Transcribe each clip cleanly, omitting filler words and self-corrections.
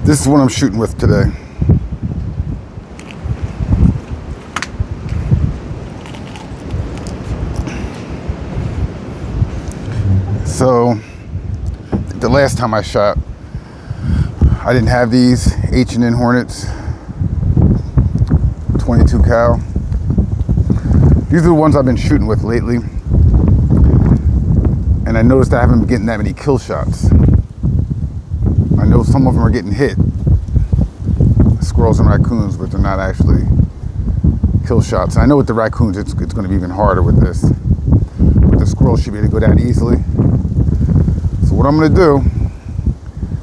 This is what I'm shooting with today. So, the last time I shot, I didn't have these H&N Hornets, 22 cal. These are the ones I've been shooting with lately. And I noticed I haven't been getting that many kill shots. I know some of them are getting hit, squirrels and raccoons, but they're not actually kill shots. And I know with the raccoons, it's going to be even harder with this. But the squirrels should be able to go down easily. So what I'm going to do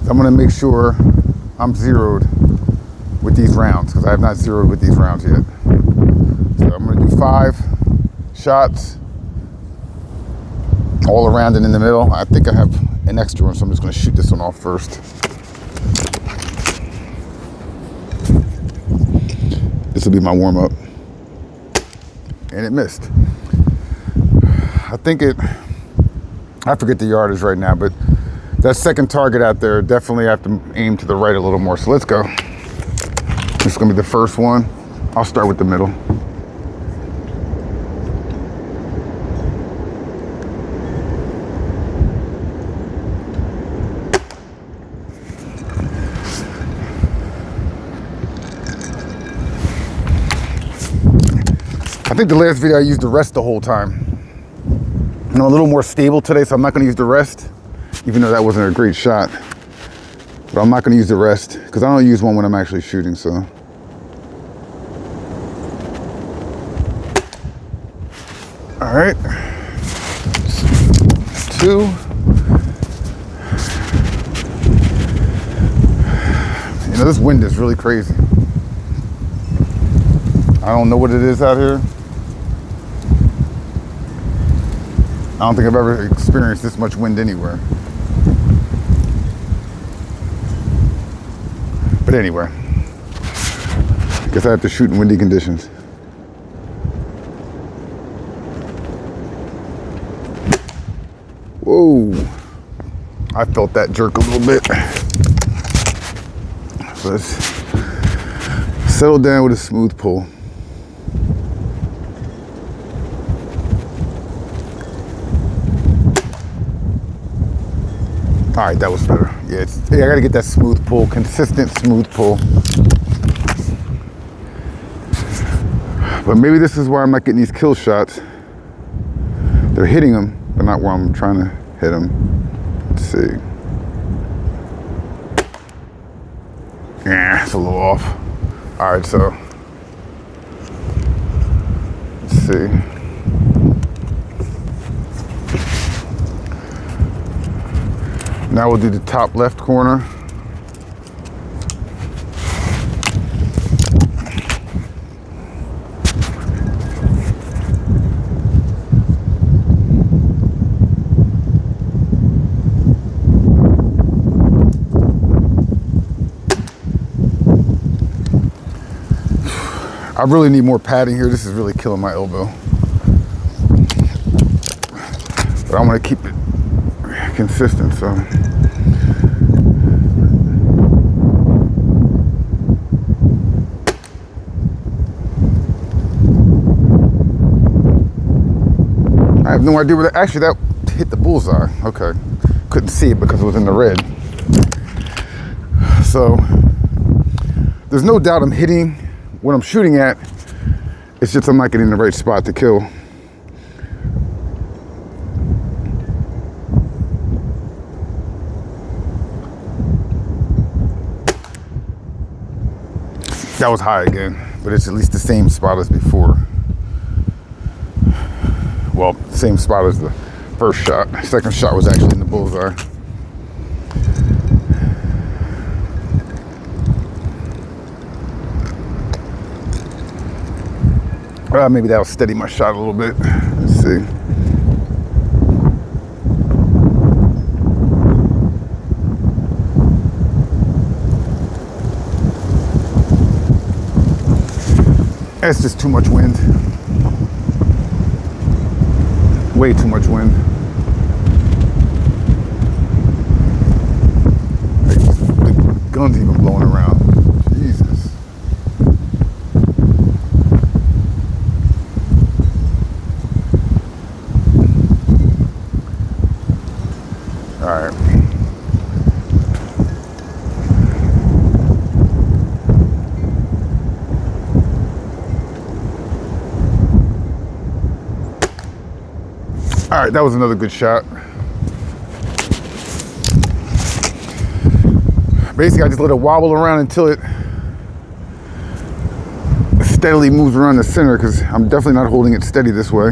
is I'm going to make sure I'm zeroed with these rounds, because I have not zeroed with these rounds yet. So I'm going to do 5 shots all around and in the middle. I think I have an extra one, so I'm just going to shoot this one off first. This will be my warm-up. And it missed. I forget the yardage right now, but that second target out there, definitely have to aim to the right a little more. So let's go. This is going to be the first one. I'll start with the middle. I think the last video I used the rest the whole time. I'm a little more stable today, so I'm not going to use the rest, even though that wasn't a great shot. But I'm not going to use the rest, because I don't use one when I'm actually shooting, so. All right. 2. You know, this wind is really crazy. I don't know what it is out here. I don't think I've ever experienced this much wind anywhere. But anyway, I guess I have to shoot in windy conditions. Whoa, I felt that jerk a little bit. So let's settle down with a smooth pull. All right, that was better. Yeah, I gotta get that smooth pull, consistent smooth pull. But maybe this is why I'm not getting these kill shots. They're hitting them, but not where I'm trying to hit them. Let's see. Yeah, it's a little off. All right, so let's see. Now we'll do the top left corner. I really need more padding here. This is really killing my elbow. But I want to keep it consistent, so. I have no idea where that, actually that hit the bullseye. Okay, couldn't see it because it was in the red. So there's no doubt I'm hitting what I'm shooting at. It's just I'm not getting the right spot to kill. That was high again, but it's at least the same spot as before. Well, same spot as the first shot. Second shot was actually in the bullseye. Maybe that'll steady my shot a little bit. Let's see. It's just too much wind. Way too much wind. gun's even blowing around. Jesus. All right. All right, that was another good shot. Basically, I just let it wobble around until it steadily moves around the center, because I'm definitely not holding it steady this way.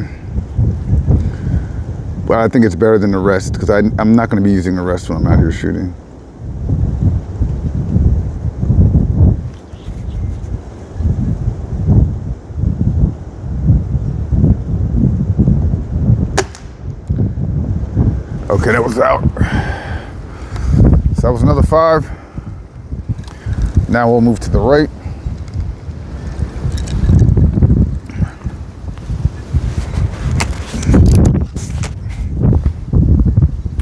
But I think it's better than the rest, because I'm not going to be using the rest when I'm out here shooting. Okay, that was out. So that was another 5. Now we'll move to the right.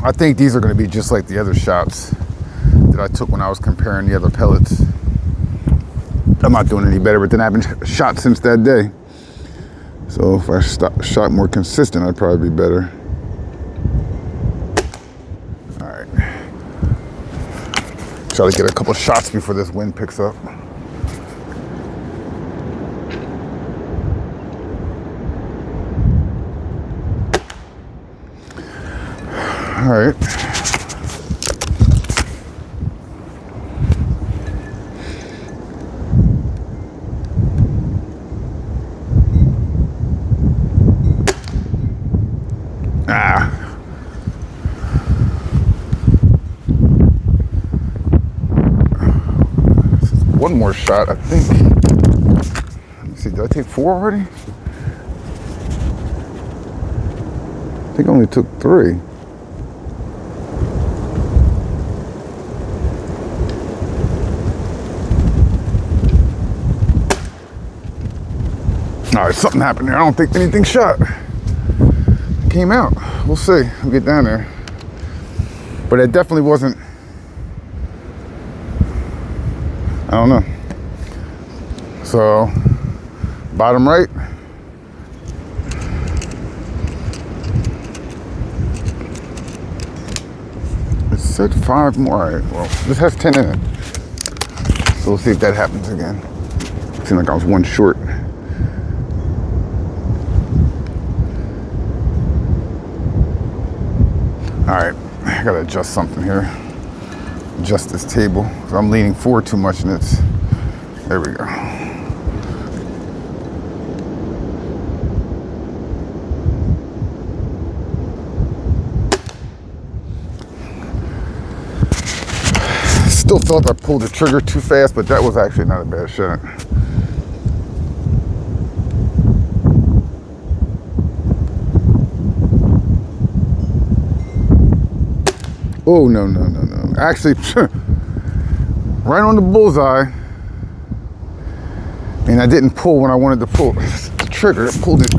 I think these are going to be just like the other shots that I took when I was comparing the other pellets. I'm not doing any better, but then I haven't shot since that day. So if I shot more consistent, I'd probably be better. All right. Try to get a couple shots before this wind picks up. All right. One more shot, I think. Let me see, did I take 4 already? I think I only took 3. All right, something happened there. I don't think anything shot. It came out. We'll see. We'll get down there. But it definitely wasn't. I don't know. So, bottom right. It said 5 more. All right, well, this has 10 in it. So we'll see if that happens again. It seemed like I was 1 short. All right, I gotta adjust something here. Adjust this table, because I'm leaning forward too much and it's, there we go. Still felt I pulled the trigger too fast, but that was actually not a bad shot. Oh, no, no, no, no. Actually, right on the bullseye. And I didn't pull when I wanted to pull the trigger. I pulled it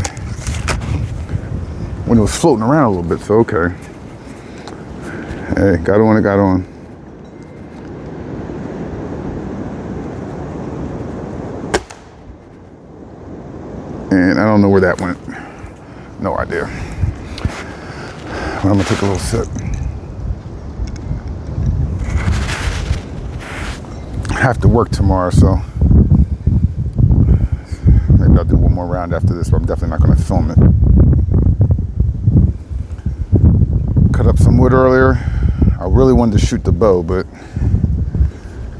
when it was floating around a little bit, so okay. Hey, got on, it got on. And I don't know where that went. No idea. But I'm gonna take a little sip. I have to work tomorrow, so maybe I'll do one more round after this, but I'm definitely not going to film it. Cut up some wood earlier. I really wanted to shoot the bow, but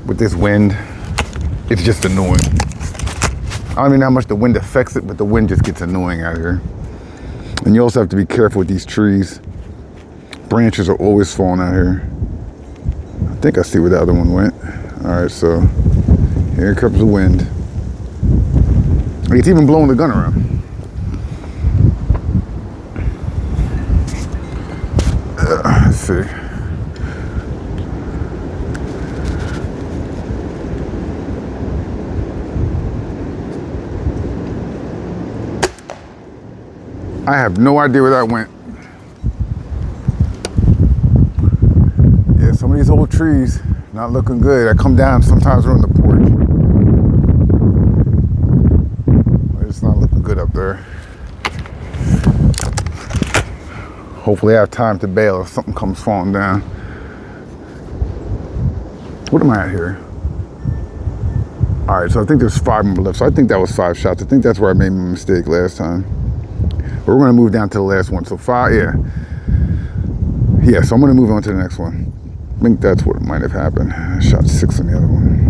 with this wind, it's just annoying. I don't even know how much the wind affects it, but the wind just gets annoying out here. And you also have to be careful with these trees. Branches are always falling out here. I think I see where the other one went. All right, so here comes the wind. It's even blowing the gun around. Let's see. I have no idea where that went. Yeah, some of these old trees, Not looking good. I come down sometimes around the porch. It's not looking good up there. Hopefully I have time to bail if something comes falling down. What am I at here? All right, so I think there's 5 more left. So I think that was 5 shots. I think that's where I made my mistake last time. But we're gonna move down to the last one. So 5, yeah. Yeah, so I'm gonna move on to the next one. I think that's what might have happened. I shot 6 on the other one.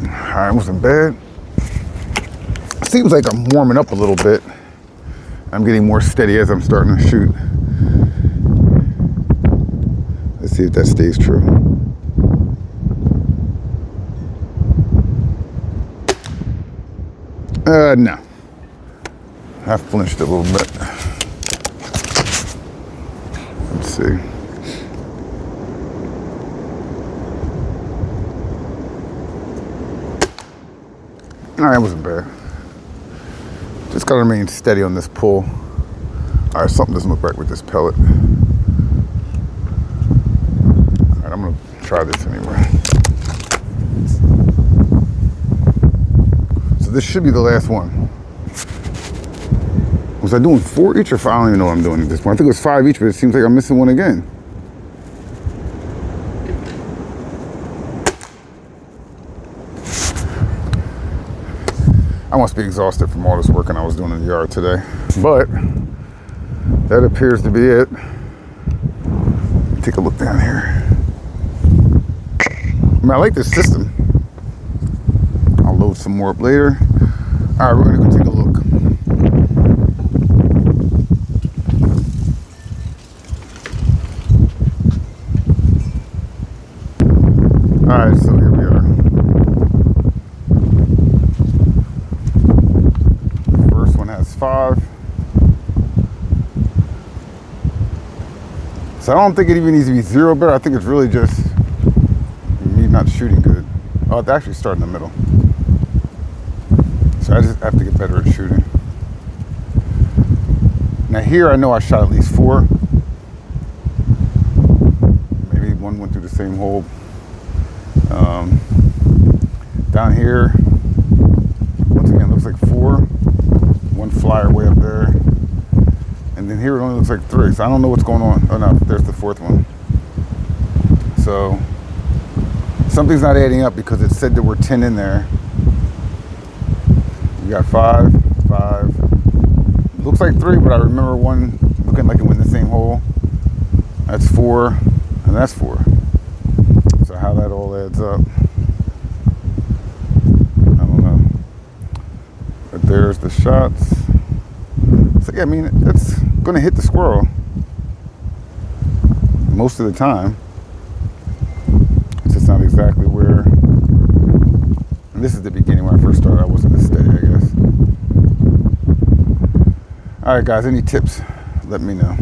All right, it wasn't bad. Seems like I'm warming up a little bit. I'm getting more steady as I'm starting to shoot. Let's see if that stays true. No. I flinched a little bit. Let's see. All right, it wasn't bad. Just gotta remain steady on this pull. All right, something doesn't look right with this pellet. All right, I'm gonna try this anyway. So this should be the last one. Was I doing 4 each or 5? I don't even know what I'm doing at this point. I think it was 5 each, but it seems like I'm missing one again. I must be exhausted from all this working I was doing in the yard today. But that appears to be it. Take a look down here. I mean, I like this system. I'll load some more up later. All right, we're gonna go take a look. All right, so here we are. First one has 5. So I don't think it even needs to be 0 better. I think it's really just me not shooting good. Oh, it's actually starting in the middle. So I just have to get better at shooting. Now here I know I shot at least 4. Maybe one went through the same hole. Down here, once again, looks like 4. 1 flyer way up there. And then here it only looks like 3. So I don't know what's going on. Oh no, there's the 4th one. So something's not adding up because it said there were 10 in there. You got 5, 5. Looks like 3, but I remember one looking like it went in the same hole. That's 4, and that's 4. So how that all adds up, I don't know. But there's the shots. So yeah, I mean, it's gonna hit the squirrel most of the time. It's just not exactly where. And this is the beginning when I first started. I wasn't this steady, I guess. All right, guys, any tips? Let me know.